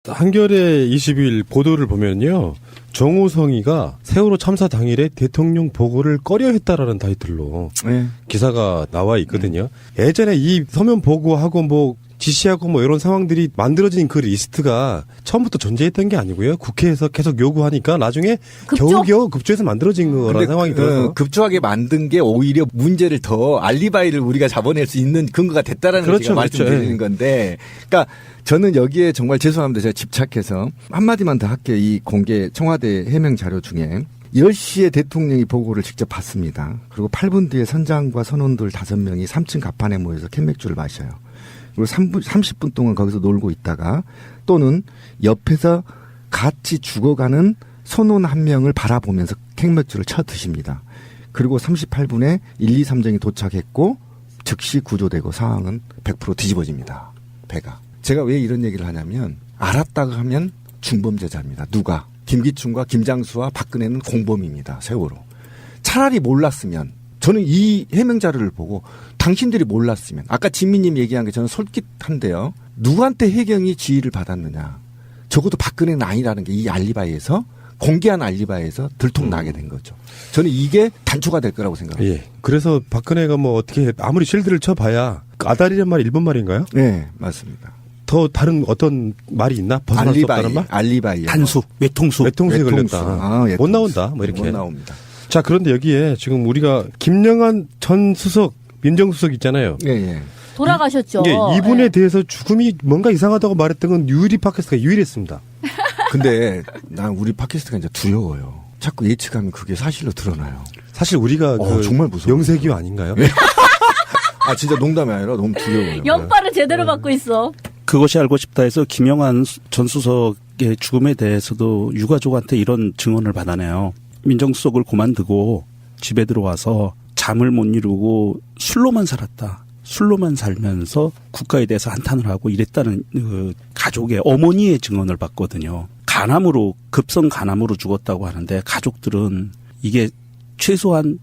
한겨레 20일 보도를 보면요. 정우성이가 세월호 참사 당일에 대통령 보고를 꺼려했다라는 타이틀로 네. 기사가 나와 있거든요. 예전에 이 서면 보고하고 뭐 지시하고 뭐 이런 상황들이 만들어진 그 리스트가 처음부터 존재했던 게 아니고요. 국회에서 계속 요구하니까 나중에 겨우겨우 급조해서 만들어진 거라는 상황이 들어서. 급조하게 만든 게 오히려 문제를 더 알리바이를 우리가 잡아낼 수 있는 근거가 됐다라는 걸 제가 말씀드리는 건데. 그러니까 저는 여기에 정말 죄송합니다. 제가 집착해서 한마디만 더 할게요. 이 공개 청와대 해명 자료 중에 10시에 대통령이 보고를 직접 받습니다. 그리고 8분 뒤에 선장과 선원들 5명이 3층 갑판에 모여서 캔맥주를 마셔요. 그리고 30분 동안 거기서 놀고 있다가 또는 옆에서 같이 죽어가는 선원 한 명을 바라보면서 캔맥주를 쳐 드십니다. 그리고 38분에 1, 2, 3정이 도착했고 즉시 구조되고 상황은 100% 뒤집어집니다. 배가. 제가 왜 이런 얘기를 하냐면 알았다고 하면 중범죄자입니다. 누가? 김기춘과 김장수와 박근혜는 공범입니다. 세월호. 차라리 몰랐으면 저는 이 해명 자료를 보고 당신들이 몰랐으면 아까 진미님 얘기한 게 저는 솔깃한데요. 누구한테 해경이 지휘를 받았느냐. 적어도 박근혜는 아니라는 게 이 알리바이에서 공개한 알리바이에서 들통나게 된 거죠. 저는 이게 단초가 될 거라고 생각합니다. 예. 그래서 박근혜가 뭐 어떻게 아무리 실드를 쳐봐야 아다리란 말이 일본 말인가요? 네, 맞습니다. 더 다른 어떤 말이 있나? 벗어날 수 없다는 말? 알리바이. 단수, 외통수. 외통수에 걸렸다. 아, 못 나온다. 뭐 이렇게. 못 나옵니다. 자, 그런데 여기에 지금 우리가 김영한 전 수석, 민정수석 있잖아요. 예, 예. 돌아가셨죠. 예, 이분에 대해서 죽음이 뭔가 이상하다고 말했던 건 유일이 팟캐스트가 유일했습니다. 근데 난 우리 팟캐스트가 이제 두려워요. 자꾸 예측하면 그게 사실로 드러나요. 사실 우리가 그 정말 무서워요. 영세기호 아닌가요? 아, 진짜 농담이 아니라 너무 두려워요. 연발을 제대로 받고 있어. 그것이 알고 싶다 해서 김영한 전 수석의 죽음에 대해서도 유가족한테 이런 증언을 받아내요. 민정수석을 그만두고 집에 들어와서 잠을 못 이루고 술로만 살았다. 술로만 살면서 국가에 대해서 한탄을 하고 이랬다는 그 가족의 어머니의 증언을 받거든요. 간암으로 급성 간암으로 죽었다고 하는데 가족들은 이게 최소한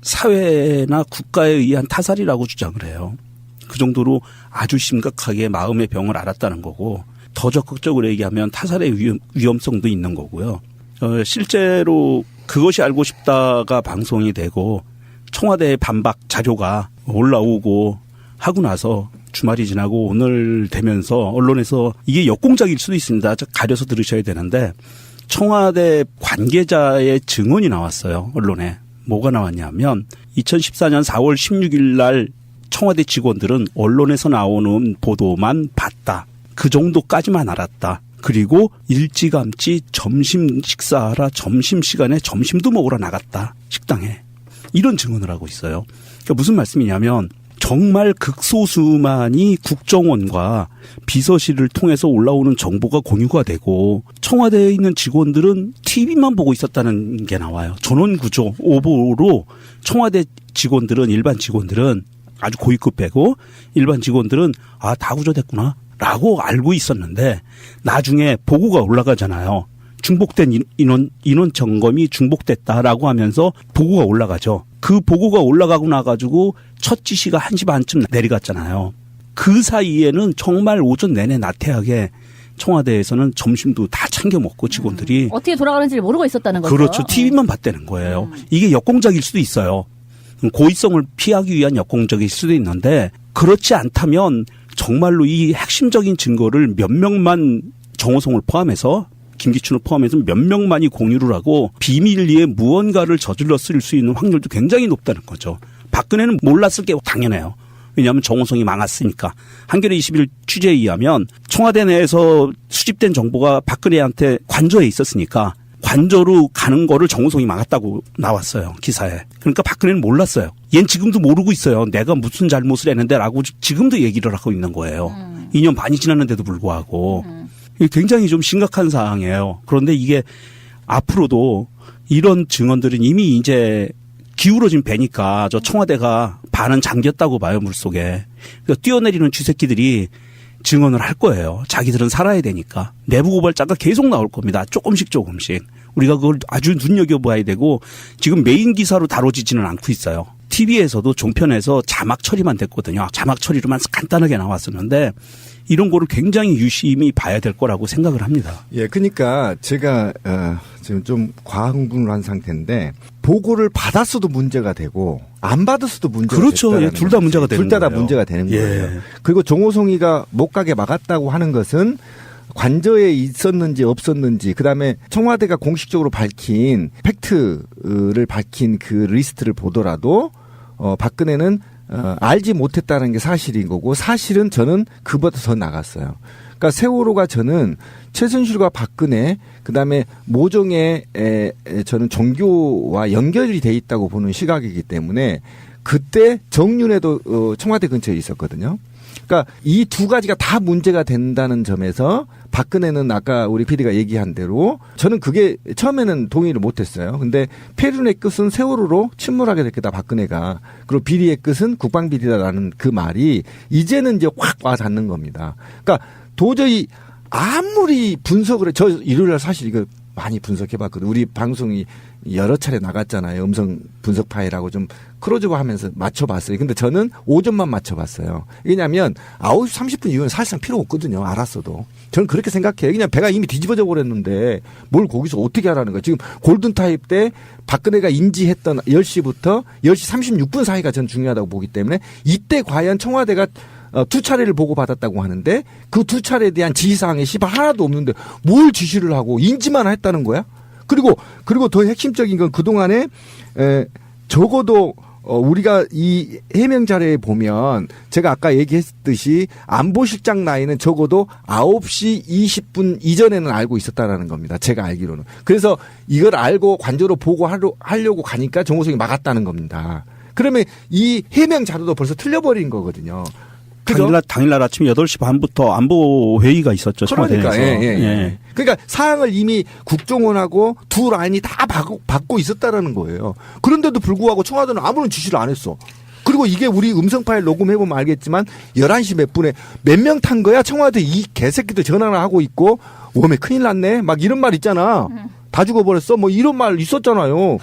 사회나 국가에 의한 타살이라고 주장을 해요. 그 정도로 아주 심각하게 마음의 병을 앓았다는 거고 더 적극적으로 얘기하면 타살의 위험성도 있는 거고요. 실제로 그것이 알고 싶다가 방송이 되고 청와대의 반박 자료가 올라오고 하고 나서 주말이 지나고 오늘 되면서 언론에서 이게 역공작일 수도 있습니다. 가려서 들으셔야 되는데 청와대 관계자의 증언이 나왔어요. 언론에. 뭐가 나왔냐면 2014년 4월 16일 날 청와대 직원들은 언론에서 나오는 보도만 봤다. 그 정도까지만 알았다. 그리고 일찌감치 점심 식사하라 점심시간에 점심도 먹으러 나갔다. 식당에. 이런 증언을 하고 있어요. 그러니까 무슨 말씀이냐면 정말 극소수만이 국정원과 비서실을 통해서 올라오는 정보가 공유가 되고 청와대에 있는 직원들은 TV만 보고 있었다는 게 나와요. 전원구조 오보로 청와대 직원들은 일반 직원들은 아주 고위급 빼고 일반 직원들은 아, 다 구조됐구나 라고 알고 있었는데 나중에 보고가 올라가잖아요. 중복된 인원 점검이 중복됐다라고 하면서 보고가 올라가죠. 그 보고가 올라가고 나가지고 첫 지시가 1시 반쯤 내려갔잖아요. 그 사이에는 정말 오전 내내 나태하게 청와대에서는 점심도 다 챙겨 먹고 직원들이. 어떻게 돌아가는지를 모르고 있었다는 거죠. 그렇죠. TV만 봤다는 거예요. 이게 역공작일 수도 있어요. 고의성을 피하기 위한 역공작일 수도 있는데 그렇지 않다면 정말로 이 핵심적인 증거를 몇 명만 정호성을 포함해서 김기춘을 포함해서 몇 명만이 공유를 하고 비밀리에 무언가를 저질렀을 수 있는 확률도 굉장히 높다는 거죠. 박근혜는 몰랐을 게 당연해요. 왜냐하면 정호성이 망했으니까. 한겨레 21 취재에 의하면 청와대 내에서 수집된 정보가 박근혜한테 관저에 있었으니까 관저로 가는 거를 정호성이 막았다고 나왔어요. 기사에. 그러니까 박근혜는 몰랐어요. 얜 지금도 모르고 있어요. 내가 무슨 잘못을 했는데 라고 지금도 얘기를 하고 있는 거예요. 2년 반이 지났는데도 불구하고. 굉장히 좀 심각한 사항이에요. 그런데 이게 앞으로도 이런 증언들은 이미 이제 기울어진 배니까 저 청와대가 반은 잠겼다고 봐요, 물속에. 그러니까 뛰어내리는 쥐새끼들이 증언을 할 거예요. 자기들은 살아야 되니까. 내부 고발자가 계속 나올 겁니다. 조금씩. 우리가 그걸 아주 눈여겨봐야 되고 지금 메인 기사로 다뤄지지는 않고 있어요. TV에서도 종편에서 자막 처리만 됐거든요. 자막 처리로만 간단하게 나왔었는데 이런 거를 굉장히 유심히 봐야 될 거라고 생각을 합니다. 예, 그러니까 제가 지금 좀 과흥분을 한 상태인데 보고를 받았어도 문제가 되고 안 받았어도 문제가 그렇죠. 됐다는 예, 둘 다 문제가 되는 둘 다 거예요. 문제가 되는 예. 거예요. 그리고 종호송이가 못 가게 막았다고 하는 것은 관저에 있었는지 없었는지 그다음에 청와대가 공식적으로 밝힌 팩트를 밝힌 그 리스트를 보더라도 박근혜는 알지 못했다는 게 사실인 거고 사실은 저는 그보다 더 나갔어요. 그러니까 세월호가 저는 최순실과 박근혜 그다음에 모종의 저는 종교와 연결이 돼 있다고 보는 시각이기 때문에 그때 정윤회도 청와대 근처에 있었거든요. 그러니까 이 두 가지가 다 문제가 된다는 점에서 박근혜는 아까 우리 PD가 얘기한 대로 저는 그게 처음에는 동의를 못했어요. 근데 폐륜의 끝은 세월호로 침몰하게 될 거다 박근혜가. 그리고 비리의 끝은 국방비리다라는 그 말이 이제는 이제 확 와닿는 겁니다. 그러니까 도저히 아무리 분석을 해, 저 일요일날 사실 이거 많이 분석해봤거든요. 우리 방송이 여러 차례 나갔잖아요. 음성 분석 파일하고 좀 크로즈업 하면서 맞춰봤어요. 근데 저는 오전만 맞춰봤어요. 왜냐하면 9시 30분 이후는 사실상 필요 없거든요. 알았어도. 저는 그렇게 생각해요. 그냥 배가 이미 뒤집어져 버렸는데 뭘 거기서 어떻게 하라는 거예요. 지금 골든타입 때 박근혜가 인지했던 10시부터 10시 36분 사이가 전 중요하다고 보기 때문에 이때 과연 청와대가 두 차례를 보고받았다고 하는데 그 두 차례에 대한 지시사항이 씨발 하나도 없는데 뭘 지시를 하고 인지만 했다는 거야? 그리고 더 핵심적인 건 그동안에 적어도 우리가 이 해명 자료에 보면 제가 아까 얘기했듯이 안보실장 나이는 적어도 9시 20분 이전에는 알고 있었다라는 겁니다. 제가 알기로는. 그래서 이걸 알고 관저로 보고하려고 가니까 정호성이 막았다는 겁니다. 그러면 이 해명 자료도 벌써 틀려버린 거거든요. 그죠? 당일날 아침 8시 반부터 안보 회의가 있었죠. 그러니까, 청와대에서. 예. 그러니까 사항을 이미 국정원하고 두 라인이 다 받고 있었다라는 거예요. 그런데도 불구하고 청와대는 아무런 지시를 안 했어. 그리고 이게 우리 음성 파일 녹음해보면 알겠지만 11시 몇 분에 몇 명 탄 거야? 청와대 이 개새끼들 전화를 하고 있고 웜에 큰일 났네? 막 이런 말 있잖아. 다 죽어버렸어? 뭐 이런 말 있었잖아요.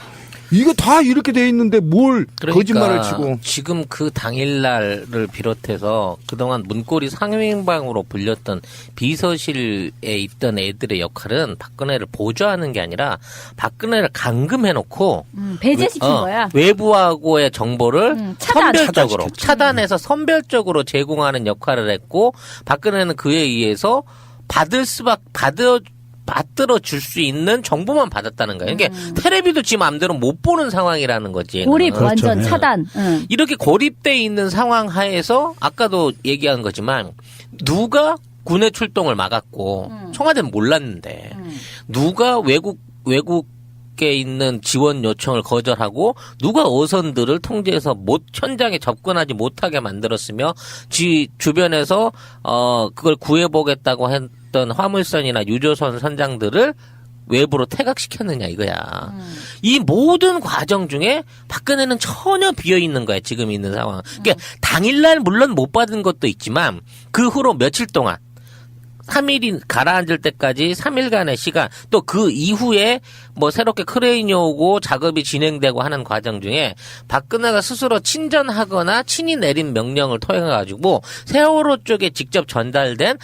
이거 다 이렇게 돼 있는데 뭘 그러니까 거짓말을 치고. 지금 그 당일날을 비롯해서 그동안 문고리 상임방으로 불렸던 비서실에 있던 애들의 역할은 박근혜를 보좌하는 게 아니라 박근혜를 감금해놓고 배제시킨 거야. 외부하고의 정보를 차단. 선별적으로 차단해서 선별적으로 제공하는 역할을 했고 박근혜는 그에 의해서 받들어 줄 수 있는 정보만 받았다는 거예요. 이게 텔레비도 지 마음대로 못 보는 상황이라는 거지. 고립 그렇죠. 완전 네. 차단. 이렇게 고립돼 있는 상황 하에서 아까도 얘기한 거지만 누가 군의 출동을 막았고 청와대는 몰랐는데 누가 외국에 있는 지원 요청을 거절하고 누가 어선들을 통제해서 현장에 접근하지 못하게 만들었으며 주변에서 그걸 구해보겠다고 했던 화물선이나 유조선 선장들을 외부로 퇴각시켰느냐 이거야. 이 모든 과정 중에 박근혜는 전혀 비어있는 거야. 지금 있는 상황. 그러니까 당일날 물론 못 받은 것도 있지만 그 후로 며칠 동안 3일이 가라앉을 때까지 3일간의 시간 또 그 이후에 뭐 새롭게 크레인이 오고 작업이 진행되고 하는 과정 중에 박근혜가 스스로 친전하거나 친히 내린 명령을 통해 가지고 세월호 쪽에 직접 전달된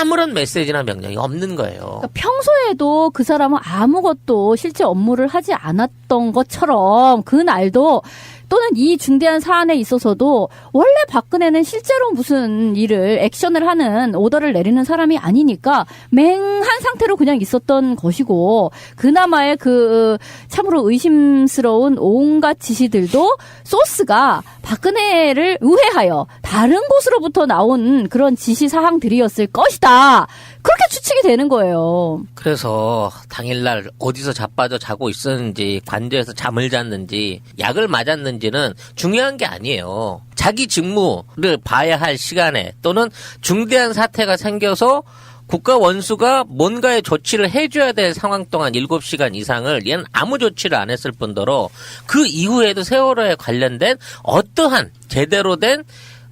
아무런 메시지나 명령이 없는 거예요. 그러니까 평소에도 그 사람은 아무것도 실제 업무를 하지 않았던 것처럼 그 날도 또는 이 중대한 사안에 있어서도 원래 박근혜는 실제로 무슨 일을 액션을 하는 오더를 내리는 사람이 아니니까 맹한 상태로 그냥 있었던 것이고 그나마의 그 참으로 의심스러운 온갖 지시들도 소스가 박근혜를 우회하여 다른 곳으로부터 나온 그런 지시 사항들이었을 것이다. 그렇게 추측이 되는 거예요. 그래서 당일날 어디서 자빠져 자고 있었는지 관저에서 잠을 잤는지 약을 맞았는지는 중요한 게 아니에요. 자기 직무를 봐야 할 시간에 또는 중대한 사태가 생겨서 국가 원수가 뭔가의 조치를 해줘야 될 상황 동안 7시간 이상을 얘는 아무 조치를 안 했을 뿐더러 그 이후에도 세월호에 관련된 어떠한 제대로 된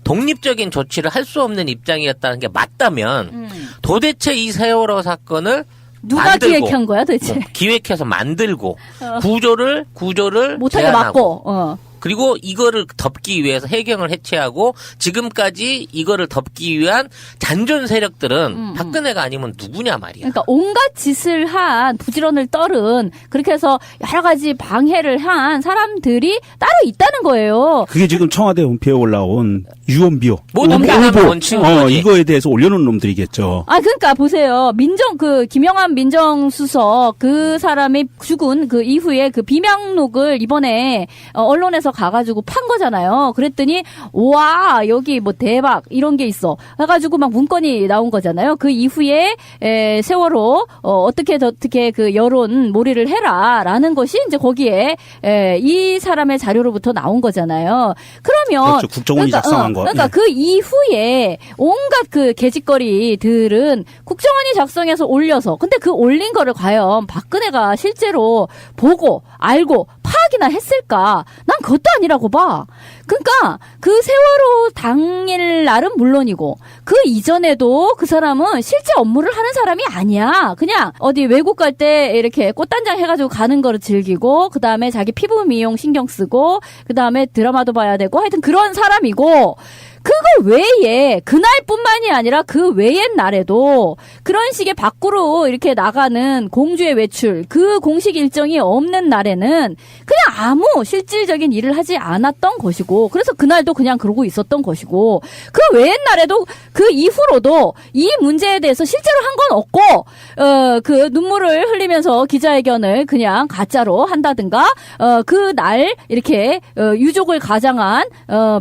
독립적인 조치를 할 수 없는 입장이었다는 게 맞다면 도대체 이 세월호 사건을 누가 만들고, 기획한 거야 도대체? 기획해서 만들고 구조를 못하게 제안하고 막고. 그리고 이거를 덮기 위해서 해경을 해체하고 지금까지 이거를 덮기 위한 잔존 세력들은 박근혜가 아니면 누구냐 말이야. 그러니까 온갖 짓을 한 부지런을 떨은 그렇게 해서 여러 가지 방해를 한 사람들이 따로 있다는 거예요. 그게 지금 청와대 홈페이지에 올라온 유언비어. 모든 비하는 원칙인 거지. 이거에 대해서 올려놓은 놈들이겠죠. 아, 그러니까 보세요. 김영한 민정수석 그 사람이 죽은 그 이후에 그 비명록을 이번에 언론에서 가가지고 판 거잖아요. 그랬더니 와 여기 뭐 대박 이런 게 있어. 해가지고 막 문건이 나온 거잖아요. 그 이후에 세월호 어떻게 그 여론 몰이를 해라라는 것이 이제 거기에 이 사람의 자료로부터 나온 거잖아요. 그러면 그렇죠. 국정원이 작성한 거. 그러니까 예. 그 이후에 온갖 그 개짓거리들은 국정원이 작성해서 올려서 근데 그 올린 거를 과연 박근혜가 실제로 보고 알고 파악이나 했을까? 난 그것도 아니라고 봐. 그러니까 그 세월호 당일 날은 물론이고 그 이전에도 그 사람은 실제 업무를 하는 사람이 아니야. 그냥 어디 외국 갈 때 이렇게 꽃단장 해가지고 가는 거를 즐기고 그 다음에 자기 피부 미용 신경 쓰고 그 다음에 드라마도 봐야 되고 하여튼 그런 사람이고 그거 외에 그날뿐만이 아니라 그 외의 날에도 그런 식의 밖으로 이렇게 나가는 공주의 외출 그 공식 일정이 없는 날에는 그냥 아무 실질적인 일을 하지 않았던 것이고 그래서 그날도 그냥 그러고 있었던 것이고 그 외의 날에도 그 이후로도 이 문제에 대해서 실제로 한 건 없고 그 눈물을 흘리면서 기자회견을 그냥 가짜로 한다든가 그날 이렇게 유족을 가장한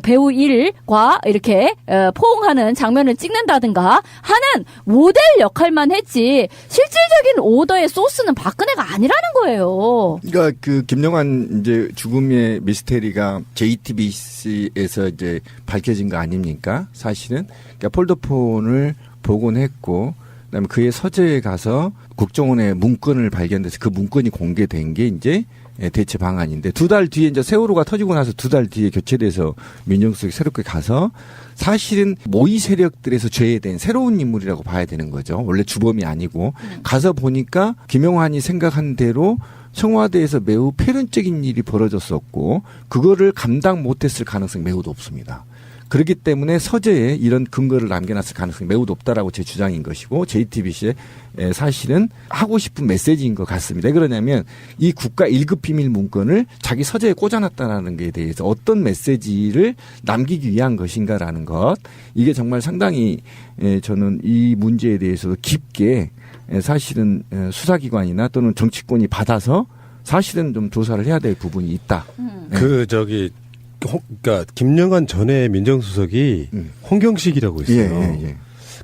배우 일과 이렇게 포옹하는 장면을 찍는다든가 하는 모델 역할만 했지 실질적인 오더의 소스는 박근혜가 아니라는 거예요. 그러니까 그 김영환 이제 죽음의 미스테리가 JTBC에서 이제 밝혀진 거 아닙니까? 사실은 그러니까 폴더폰을 복원했고 그다음에 그의 서재에 가서 국정원의 문건을 발견돼서 그 문건이 공개된 게 이제 대체 방안인데 2달 뒤에 이제 세월호가 터지고 나서 2달 뒤에 교체돼서 민정수석이 새롭게 가서 사실은 모의 세력들에서 죄해된 새로운 인물이라고 봐야 되는 거죠. 원래 주범이 아니고 가서 보니까 김영환이 생각한 대로 청와대에서 매우 폐륜적인 일이 벌어졌었고 그거를 감당 못했을 가능성이 매우 높습니다. 그렇기 때문에 서재에 이런 근거를 남겨놨을 가능성이 매우 높다라고 제 주장인 것이고 JTBC의 사실은 하고 싶은 메시지인 것 같습니다. 왜 그러냐면 이 국가 1급 비밀 문건을 자기 서재에 꽂아놨다는 것에 대해서 어떤 메시지를 남기기 위한 것인가라는 것 이게 정말 상당히 저는 이 문제에 대해서도 깊게 사실은 수사기관이나 또는 정치권이 받아서 사실은 좀 조사를 해야 될 부분이 있다. 그러니까 김영환 전에 민정수석이 홍경식이라고 있어요. 예.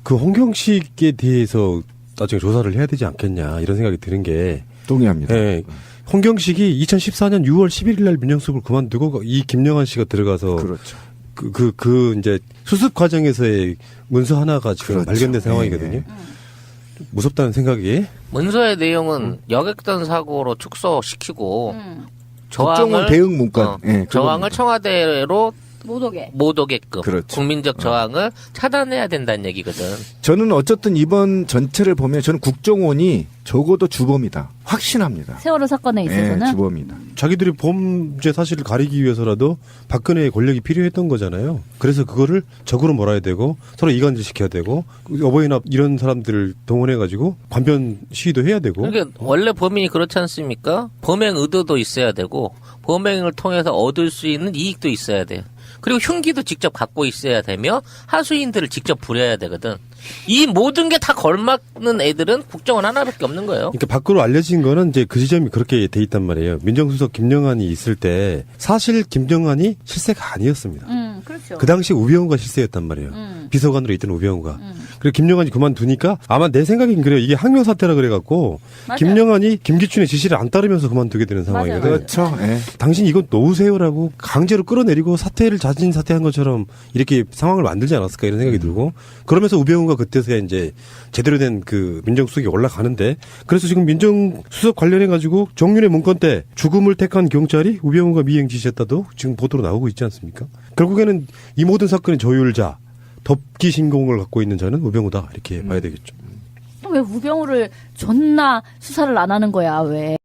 그 홍경식에 대해서 나중에 조사를 해야 되지 않겠냐 이런 생각이 드는 게 동의합니다. 예, 홍경식이 2014년 6월 11일 날 민정수석을 그만두고 이 김영환 씨가 들어가서 그렇죠. 그 이제 수습 과정에서의 문서 하나가 지금 그렇죠. 발견된 상황이거든요. 예. 무섭다는 생각이. 문서의 내용은 여객선 사고로 축소시키고 국정원 대응 문건. 예, 저항을 청와대로 못 오게끔 그렇죠. 국민적 저항을 차단해야 된다는 얘기거든. 저는 어쨌든 이번 전체를 보면 저는 국정원이 적어도 주범이다. 확신합니다. 세월호 사건에 있어서는 주범이다. 자기들이 범죄 사실을 가리기 위해서라도 박근혜의 권력이 필요했던 거잖아요. 그래서 그거를 적으로 몰아야 되고 서로 이간질 시켜야 되고 어버이날 이런 사람들을 동원해가지고 반변 시위도 해야 되고. 그러니까 원래 범인이 그렇지 않습니까? 범행 의도도 있어야 되고 범행을 통해서 얻을 수 있는 이익도 있어야 돼요. 그리고 흉기도 직접 갖고 있어야 되며 하수인들을 직접 부려야 되거든. 이 모든 게 다 걸맞는 애들은 국정원 하나밖에 없는 거예요. 그러니까 밖으로 알려진 거는 이제 그 지점이 그렇게 돼 있단 말이에요. 민정수석 김영환이 있을 때 사실 김영환이 실세가 아니었습니다. 그렇죠. 그 당시 우병우가 실세였단 말이에요. 비서관으로 있던 우병우가. 그리고 김영환이 그만두니까 아마 내 생각엔 그래요. 이게 항명 사태라 그래갖고 맞아요. 김영환이 김기춘의 지시를 안 따르면서 그만두게 되는 상황이거든요. 맞아요. 그렇죠. 예. 당신 이거 놓으세요라고 강제로 끌어내리고 사퇴를 자진 사퇴한 것처럼 이렇게 상황을 만들지 않았을까 이런 생각이 들고 그러면서 우병우가 그때서야 이제 제대로 된 그 민정수석이 올라가는데 그래서 지금 민정수석 관련해가지고 정윤의 문건 때 죽음을 택한 경찰이 우병우가 미행 지시했다도 지금 보도로 나오고 있지 않습니까? 결국에는 이 모든 사건의 조율자 덮기 신공을 갖고 있는 자는 우병우다 이렇게 봐야 되겠죠. 왜 우병우를 존나 수사를 안 하는 거야 왜?